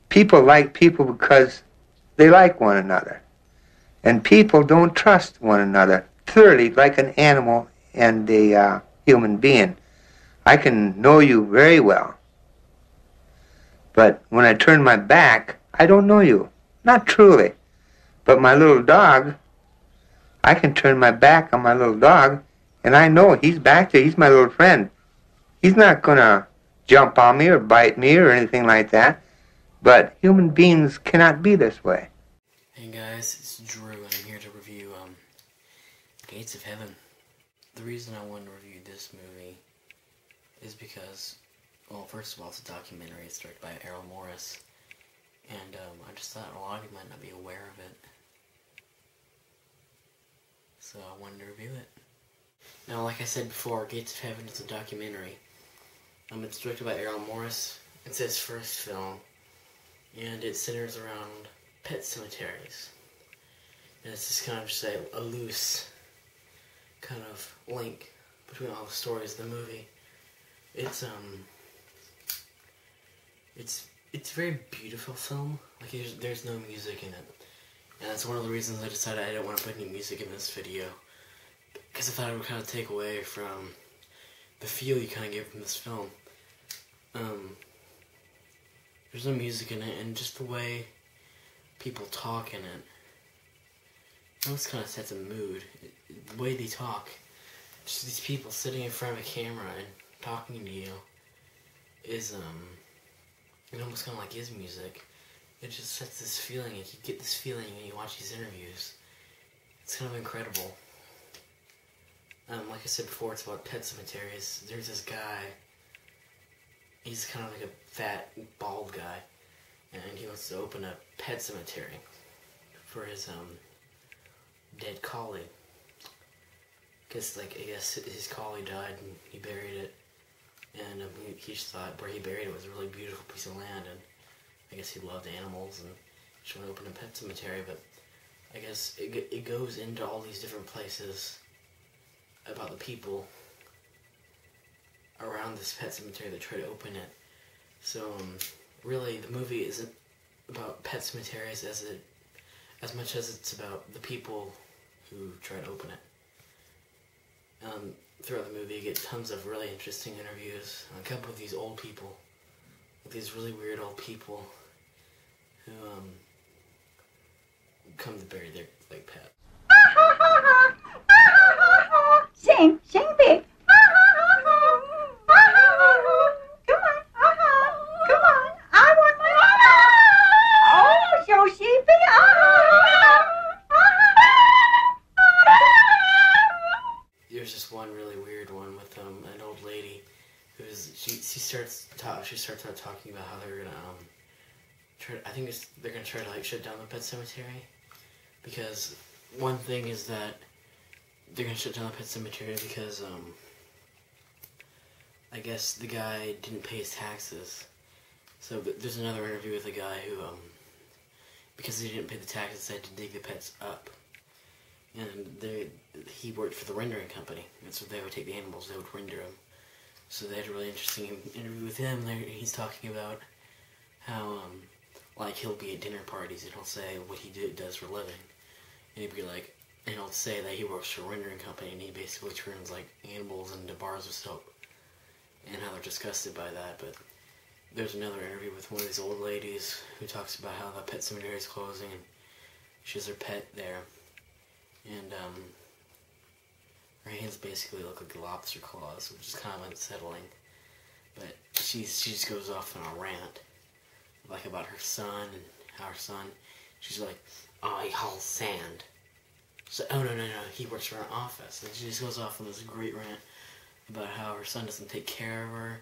People like people because they like one another. And people don't trust one another thoroughly like an animal and a human being. I can know you very well, but when I turn my back, I don't know you. Not truly. But my little dog, I can turn my back on my little dog, and I know he's back there. He's my little friend. He's not going to jump on me or bite me or anything like that. But human beings cannot be this way. Hey guys, it's Drew, and I'm here to review Gates of Heaven. The reason I wanted to review this movie is because, well, first of all, it's a documentary. It's directed by Errol Morris, and I just thought a lot of you might not be aware of it, so I wanted to review it. Now, like I said before, Gates of Heaven is a documentary. It's directed by Errol Morris. It's his first film, and it centers around pet cemeteries. And it's just kind of just a loose kind of link between all the stories of the movie. It's a very beautiful film. Like there's no music in it, and that's one of the reasons I decided I didn't want to put any music in this video, because I thought it would kind of take away from the feel you kind of get from this film. There's no music in it, and just the way people talk in it, it almost kind of sets a mood. The way they talk, just these people sitting in front of a camera and talking to you, is it almost kind of like is music. It just sets this feeling, and you get this feeling when you watch these interviews. It's kind of incredible. Like I said before, it's about pet cemeteries. There's this guy, he's kind of like a fat, bald guy, and he wants to open a pet cemetery for his dead collie. Because, I guess his collie died and he buried it, and he just thought where he buried it was a really beautiful piece of land, and I guess he loved animals and just wanted to open a pet cemetery. But I guess it goes into all these different places about the people around this pet cemetery that try to open it. So really, the movie isn't about pet cemeteries as much as it's about the people who try to open it. Throughout the movie, you get tons of really interesting interviews. A couple of these old people, these really weird old people who come to bury their pet. Sing big. Come on, I want my oh, so sheepy. There's just one really weird one with an old lady who's she starts out talking about how they're gonna they're gonna try to shut down the pet cemetery, because one thing is that they're gonna shut down the pet cemetery because I guess the guy didn't pay his taxes. So there's another interview with a guy who because he didn't pay the taxes, they had to dig the pets up. And he worked for the rendering company, and so they would take the animals, they would render them. So they had a really interesting interview with him. He's talking about how, he'll be at dinner parties, and he'll say what he does for a living. And he'd be like, and he'll say that he works for a rendering company, and he basically turns, animals into bars of soap. And how they're disgusted by that. But there's another interview with one of these old ladies who talks about how the pet cemetery is closing, and she has her pet there. And, her hands basically look like lobster claws, which is kind of unsettling. But she just goes off on a rant, about her son, and how her son, she's like, oh, he hauls sand. So, oh, no, he works for an office. And she just goes off on this great rant about how her son doesn't take care of her,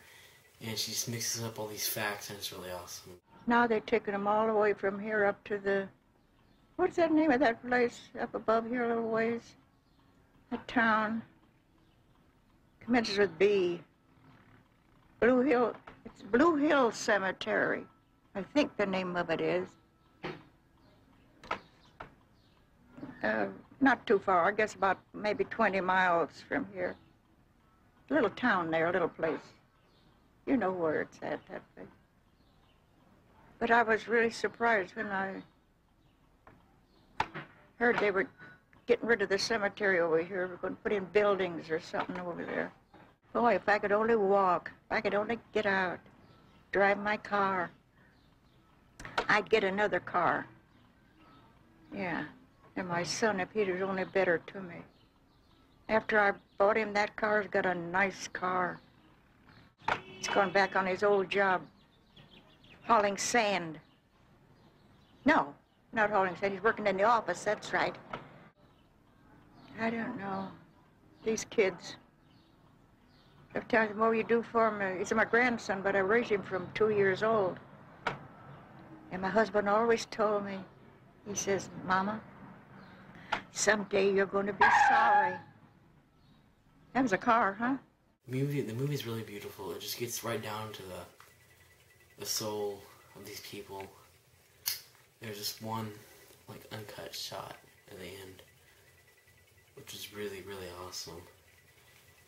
and she just mixes up all these facts, and it's really awesome. Now they're taking them all the way from here up to the, what's that name of that place up above here a little ways? That town. Commences with B. Blue Hill. It's Blue Hill Cemetery. I think the name of it is. Not too far. I guess about maybe 20 miles from here. A little town there, a little place. You know where it's at, that place. But I was really surprised when I heard they were getting rid of the cemetery over here. We're going to put in buildings or something over there. Boy, if I could only walk, if I could only get out, drive my car, I'd get another car. Yeah, and my son, if he'd only better to me. After I bought him that car, he's got a nice car. He's going back on his old job, hauling sand. No, not hauling sand. He's working in the office, that's right. I don't know. These kids. Sometimes the more you do for him, he's my grandson, but I raised him from 2 years old. And my husband always told me, he says, Mama, someday you're going to be sorry. That was a car, huh? The movie's really beautiful. It just gets right down to the soul of these people. There's just one, like, uncut shot at the end, which is really, really awesome.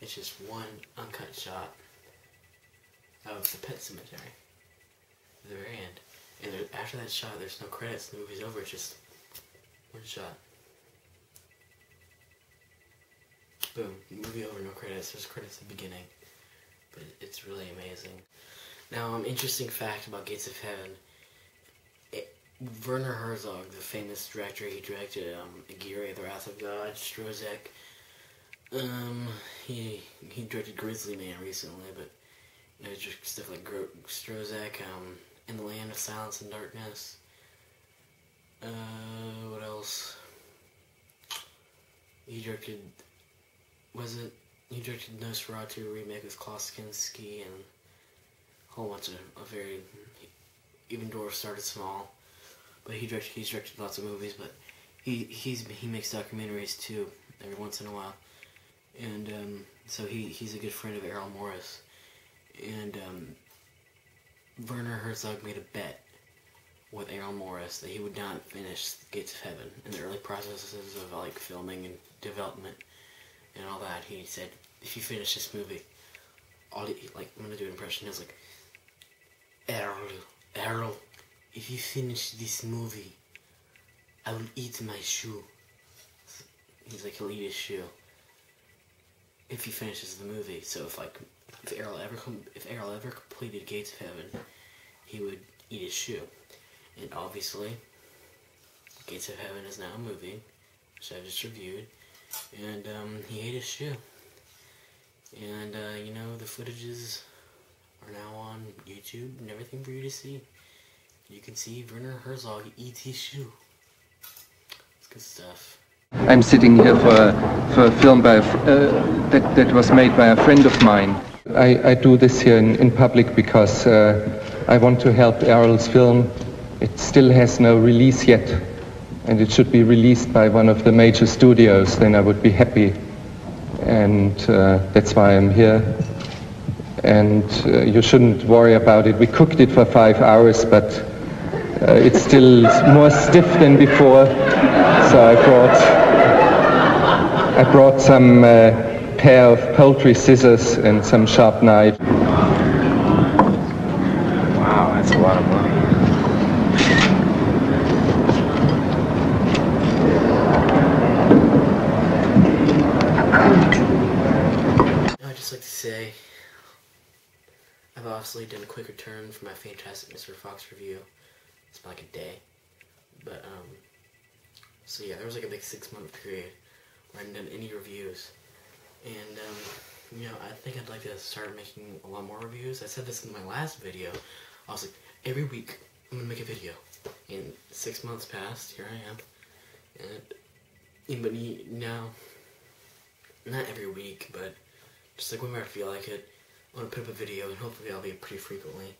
It's just one uncut shot of the pet cemetery at the very end. And after that shot, there's no credits. The movie's over. It's just one shot. Boom. Movie over, no credits. There's credits at the beginning. But it's really amazing. Now, interesting fact about Gates of Heaven. Werner Herzog, the famous director, he directed Aguirre, The Wrath of God, Strozek. He directed Grizzly Man recently, but you know, just stuff like Strozek, In the Land of Silence and Darkness. What else? He directed, he directed Nosferatu remake with Klaus Kinski and a whole bunch of very, even Dwarf started small, but he's directed lots of movies, but he makes documentaries too, every once in a while. And so he's a good friend of Errol Morris. And Werner Herzog made a bet with Errol Morris that he would not finish Gates of Heaven. In the early processes of like filming and development and all that, he said, if you finish this movie, I'm gonna do an impression. He was like, Errol, if you finish this movie, I will eat my shoe. He's like, he'll eat his shoe if he finishes the movie. So if Errol ever completed Gates of Heaven, he would eat his shoe. And obviously, Gates of Heaven is now a movie, which I've just reviewed, and he ate his shoe. And you know, the footages are now on YouTube and everything for you to see. You can see Werner Herzog eat his shoe. It's good stuff. I'm sitting here for a film that was made by a friend of mine. I do this here in public because I want to help Errol's film. It still has no release yet, and it should be released by one of the major studios. Then I would be happy, and that's why I'm here. And you shouldn't worry about it. We cooked it for 5 hours, but it's still more stiff than before. So I brought some pair of poultry scissors and some sharp knife. Wow, that's a lot of money. I'd just like to say, I've obviously done a quick return for my Fantastic Mr. Fox review. It's been like a day. But, so yeah, there was like a big 6-month period where I hadn't done any reviews. And, you know, I think I'd like to start making a lot more reviews. I said this in my last video. I was like, every week I'm gonna make a video. And 6 months passed, here I am. But now, not every week, but just like whenever I feel like it, I'm gonna put up a video, and hopefully I'll be pretty frequently.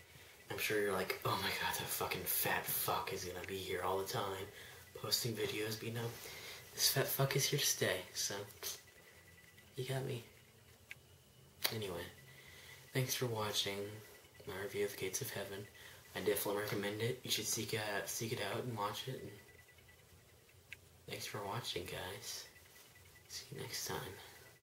I'm sure you're like, oh my god, that fucking fat fuck is gonna be here all the time, posting videos, but you know, this fat fuck is here to stay, so, you got me. Anyway, thanks for watching my review of Gates of Heaven. I definitely recommend it. You should seek it out and watch it. And thanks for watching, guys. See you next time.